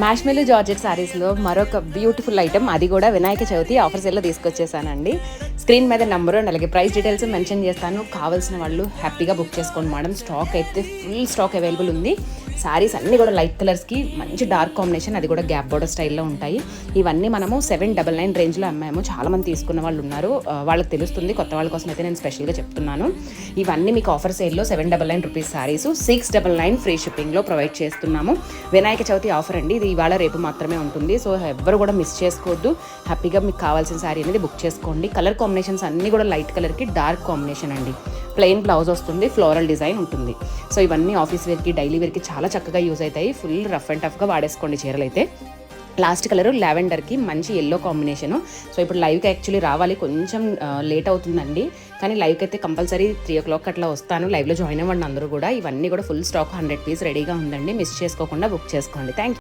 మ్యాష్మెలో georgette శారీస్లో మరొక beautiful item, అది కూడా వినాయక చవితి ఆఫర్ సేల్లో తీసుకొచ్చేసానండి. స్క్రీన్ మీద నెంబరు అండ్ అలాగే ప్రైస్ డీటెయిల్స్ మెన్షన్ చేస్తాను. కావాల్సిన వాళ్ళు హ్యాపీగా బుక్ చేసుకోండి మేడం. స్టాక్ అయితే ఫుల్ స్టాక్ అవైలబుల్ ఉంది. శారీస్ అన్నీ కూడా లైట్ కలర్స్కి మంచి డార్క్ కాంబినేషన్, అది కూడా గ్యాప్ బోర్డర్ స్టైల్లో ఉంటాయి. ఇవన్నీ మనము 799 రేంజ్లో అమ్మాము. చాలామంది తీసుకున్న వాళ్ళు ఉన్నారు, వాళ్ళకి తెలుస్తుంది. కొత్త వాళ్ళ కోసం అయితే నేను స్పెషల్గా చెప్తున్నాను. ఇవన్నీ మీకు ఆఫర్ సేల్లో 799 రూపీస్ శారీస్ 699 ఫ్రీ షిప్పింగ్లో ప్రొవైడ్ చేస్తున్నాము. వినాయక చవితి ఆఫర్ అండి, ఇది ఇవాళ రేపు మాత్రమే ఉంటుంది. సో ఎవ్వరు కూడా మిస్ చేసుకోవద్దు. హ్యాపీగా మీకు కావాల్సిన శారీ అనేది బుక్ చేసుకోండి. కలర్ కాంబినేషన్స్ అన్నీ కూడా లైట్ కలర్కి డార్క్ కాంబినేషన్ అండి. ప్లెయిన్ బ్లౌజ్ వస్తుంది, ఫ్లోరల్ డిజైన్ ఉంటుంది. సో ఇవన్నీ ఆఫీస్ వేర్కి, డైలీ వేర్కి చాలా చక్కగా యూజ్ అవుతాయి. ఫుల్ రఫ్ అండ్ టఫ్గా వాడేసుకోండి చీరలు అయితే. లాస్ట్ కలర్ లావెండర్కి మంచి ఎల్లో కాంబినేషను. సో ఇప్పుడు లైవ్కి యాక్చువల్లీ రావాలి, కొంచెం లేట్ అవుతుందండి. కానీ లైవ్కి అయితే కంపల్సరీ 3 o'clock అట్లా వస్తాను. లైవ్లో జాయిన్ అవ్వండి అందరూ కూడా. ఇవన్నీ కూడా ఫుల్ స్టాక్ 100 పీస్ రెడీగా ఉందండి. మిస్ చేసుకోకుండా బుక్ చేసుకోండి. Thank you.